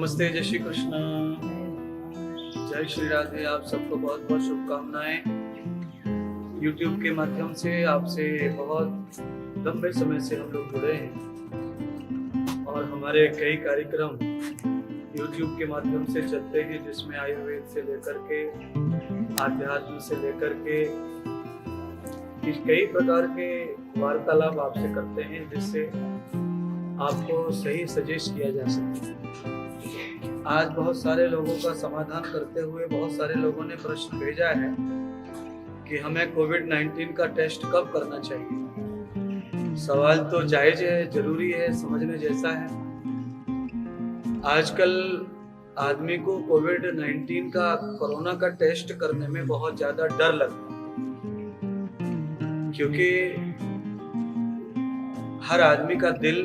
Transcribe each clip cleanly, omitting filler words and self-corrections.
नमस्ते, जय श्री कृष्ण, जय श्री राधे। आप सबको बहुत बहुत शुभकामनाएं। YouTube के माध्यम से आपसे बहुत लंबे समय से हम लोग जुड़े हैं और हमारे कई कार्यक्रम YouTube के माध्यम से चलते हैं, जिसमें आयुर्वेद से लेकर के आध्यात्म से लेकर के कई प्रकार के वार्तालाप आपसे करते हैं, जिससे आपको सही सजेस्ट किया जा सके। आज बहुत सारे लोगों का समाधान करते हुए बहुत सारे लोगों ने प्रश्न भेजा है कि हमें कोविड-19 का टेस्ट कब करना चाहिए। सवाल तो जायज है, जरूरी है, समझने जैसा है। आजकल आदमी को कोविड-19 का, कोरोना का टेस्ट करने में बहुत ज्यादा डर लगता है, क्योंकि हर आदमी का दिल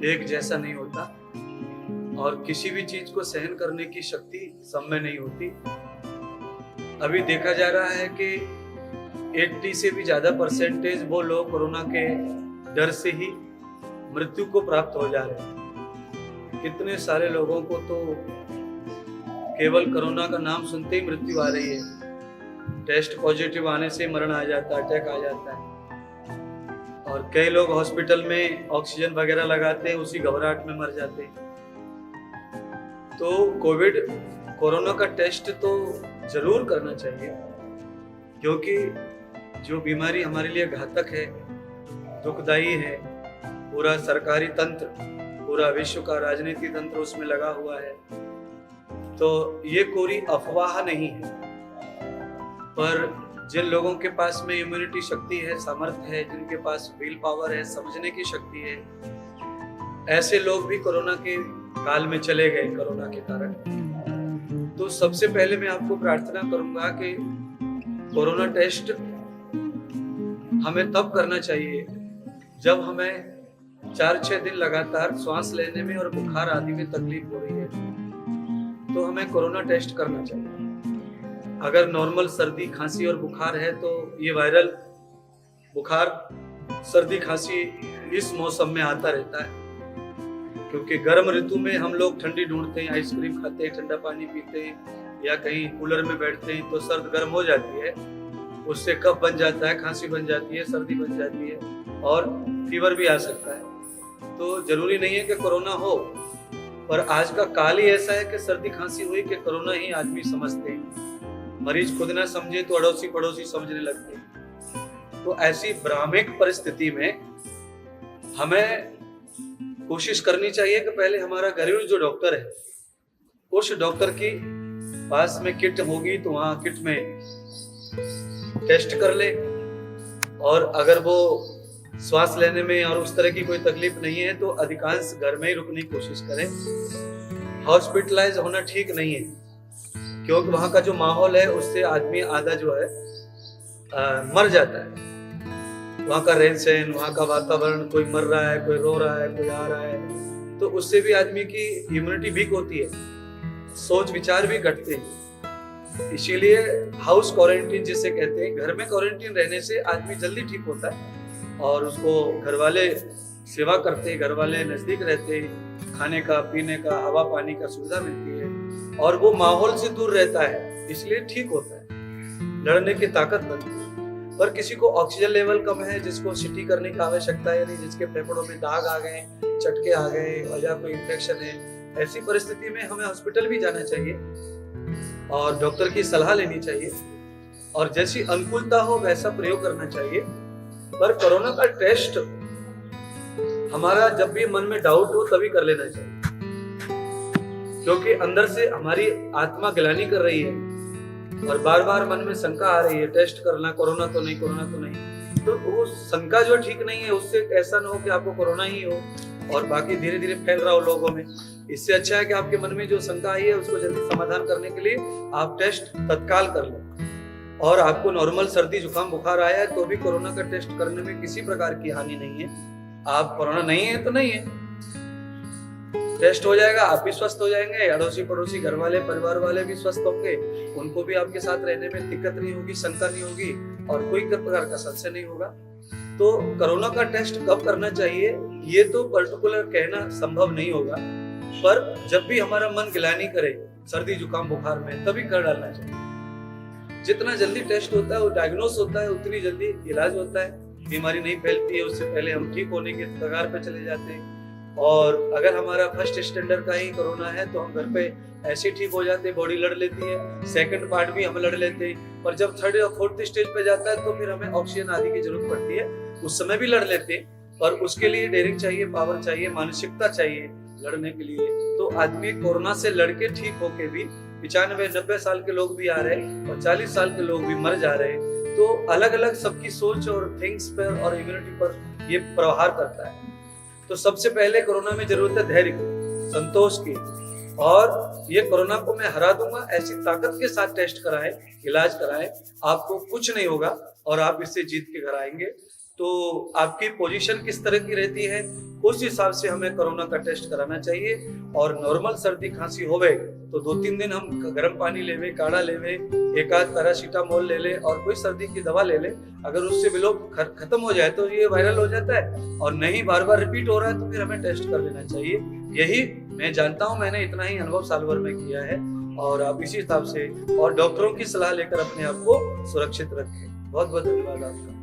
एक जैसा नहीं होता और किसी भी चीज को सहन करने की शक्ति सब में नहीं होती। अभी देखा जा रहा है कि 80 से भी ज्यादा परसेंटेज वो लोग कोरोना के डर से ही मृत्यु को प्राप्त हो जा रहे हैं। कितने सारे लोगों को तो केवल कोरोना का नाम सुनते ही मृत्यु आ रही है। टेस्ट पॉजिटिव आने से मरण आ जाता है, अटैक आ जाता है। और कई लोग हॉस्पिटल में ऑक्सीजन वगैरह लगाते हैं, उसी घबराहट में मर जाते हैं। तो कोरोना का टेस्ट तो जरूर करना चाहिए, क्योंकि जो बीमारी हमारे लिए घातक है, दुखदायी है, पूरा सरकारी तंत्र, पूरा विश्व का राजनीति तंत्र उसमें लगा हुआ है। तो ये कोई अफवाह नहीं है, पर जिन लोगों के पास में इम्यूनिटी शक्ति है, सामर्थ्य है, जिनके पास विल पावर है, समझने की शक्ति है, ऐसे लोग भी कोरोना के काल में चले गए कोरोना के कारण। तो सबसे पहले मैं आपको प्रार्थना करूंगा कि कोरोना टेस्ट हमें तब करना चाहिए जब हमें 4-6 दिन लगातार सांस लेने में और बुखार आदि में तकलीफ हो रही है, तो हमें कोरोना टेस्ट करना चाहिए। अगर नॉर्मल सर्दी खांसी और बुखार है तो ये वायरल बुखार, सर्दी खांसी इस मौसम में आता रहता है, क्योंकि गर्म ऋतु में हम लोग ठंडी ढूंढते हैं, आइसक्रीम खाते हैं, ठंडा पानी पीते हैं या कहीं कूलर में बैठते हैं, तो सर्द गर्म हो जाती है, उससे कफ बन जाता है, खांसी बन जाती है, सर्दी बन जाती है और फीवर भी आ सकता है। तो जरूरी नहीं है कि कोरोना हो, पर आज का काल ही ऐसा है कि सर्दी खांसी हुई कि कोरोना ही आदमी समझते हैं। मरीज खुद ना समझे तो अड़ोसी पड़ोसी समझने लगते हैं। तो ऐसी भ्रामक परिस्थिति में हमें कोशिश करनी चाहिए कि पहले हमारा घरेलू जो डॉक्टर है, उस डॉक्टर की पास में किट होगी तो वहां किट में टेस्ट कर ले, और अगर वो श्वास लेने में और उस तरह की कोई तकलीफ नहीं है तो अधिकांश घर में ही रुकने की कोशिश करें। हॉस्पिटलाइज होना ठीक नहीं है, क्योंकि वहां का जो माहौल है उससे आदमी आधा जो है मर जाता है। वहां का रहन सहन, वहां का वातावरण, कोई मर रहा है, कोई रो रहा है, कोई आ रहा है, तो उससे भी आदमी की इम्यूनिटी वीक होती है, सोच विचार भी घटते हैं। इसीलिए हाउस क्वारंटीन जिसे कहते हैं, घर में क्वारंटीन रहने से आदमी जल्दी ठीक होता है और उसको घर वाले सेवा करते हैं, घर वाले नजदीक रहते हैं, खाने का, पीने का, हवा पानी का सुविधा मिलती है और वो माहौल से दूर रहता है, इसलिए ठीक होता है, लड़ने की ताकत बनती है। पर किसी को ऑक्सीजन लेवल कम है, जिसको सीटी करने की आवश्यकता है नहीं, जिसके फेफड़ों में दाग आ गए, चटके आ गए या कोई इन्फेक्शन है, ऐसी परिस्थिति में हमें हॉस्पिटल भी जाना चाहिए और डॉक्टर की सलाह लेनी चाहिए और जैसी अनुकूलता हो वैसा प्रयोग करना चाहिए। पर कोरोना का टेस्ट हमारा जब भी मन में डाउट हो तभी कर लेना चाहिए, क्योंकि अंदर से हमारी आत्मा गिलानी कर रही है और बार बार मन में शंका आ रही है, टेस्ट करना, कोरोना तो नहीं, कोरोना तो नहीं। तो वो शंका जो ठीक नहीं है, उससे ऐसा ना हो कि आपको कोरोना ही हो और बाकी धीरे धीरे फैल रहा हो लोगों में। इससे अच्छा है कि आपके मन में जो शंका आई है उसको जल्दी समाधान करने के लिए आप टेस्ट तत्काल कर लो। और आपको नॉर्मल सर्दी जुकाम बुखार आया है तो भी कोरोना का टेस्ट करने में किसी प्रकार की हानि नहीं है। आप कोरोना नहीं है तो नहीं है, टेस्ट हो जाएगा, आप भी स्वस्थ हो जाएंगे, अड़ोसी पड़ोसी, घर वाले, परिवार वाले भी स्वस्थ होंगे, उनको भी आपके साथ रहने में दिक्कत नहीं होगी, शंका नहीं होगी और कोई प्रकार का संशय नहीं होगा। तो कोरोना का टेस्ट कब करना चाहिए ये तो पर्टिकुलर कहना संभव नहीं होगा, पर जब भी हमारा मन गिलानी करे सर्दी जुकाम बुखार में, तभी कर डालना चाहिए। जितना जल्दी टेस्ट होता है, वो डायग्नोस होता है, उतनी जल्दी इलाज होता है, बीमारी नहीं फैलती है, उससे पहले हम ठीक होने के कगार पे चले जाते हैं। और अगर हमारा फर्स्ट स्टैंडर्ड का ही कोरोना है तो हम घर पे ऐसे ठीक हो जाते हैं, बॉडी लड़ लेती है, सेकंड पार्ट भी हम लड़ लेते हैं, पर जब थर्ड और फोर्थ स्टेज पे जाता है तो फिर हमें ऑक्सीजन आदि की जरूरत पड़ती है, उस समय भी लड़ लेते हैं। पर उसके लिए डेयरिंग चाहिए, पावर चाहिए, मानसिकता चाहिए लड़ने के लिए। तो आदमी कोरोना से लड़के ठीक होके भी 95-90 साल के लोग भी आ रहे हैं और 40 साल के लोग भी मर जा रहे हैं। तो अलग अलग सबकी सोच और थिंग्स पर और इम्यूनिटी पर ये प्रहार करता है। तो सबसे पहले कोरोना में जरूरत है धैर्य की, संतोष की, और ये कोरोना को मैं हरा दूंगा ऐसी ताकत के साथ टेस्ट कराएं, इलाज कराएं, आपको कुछ नहीं होगा और आप इससे जीत के घर आएंगे। तो आपकी पोजीशन किस तरह की रहती है, उस हिसाब से हमें कोरोना का टेस्ट कराना चाहिए। और नॉर्मल सर्दी खांसी होवे तो 2-3 दिन हम गर्म पानी लेवे, काढ़ा लेवे, एक आध पैरासीटामोल ले ले और कोई सर्दी की दवा ले ले। अगर उससे विलोप खत्म हो जाए तो ये वायरल हो जाता है, और नहीं बार बार रिपीट हो रहा है तो फिर हमें टेस्ट कर लेना चाहिए। यही मैं जानता हूँ, मैंने इतना ही अनुभव साल भर में किया है, और आप इसी हिसाब से और डॉक्टरों की सलाह लेकर अपने आप को सुरक्षित रखें। बहुत बहुत धन्यवाद आपका।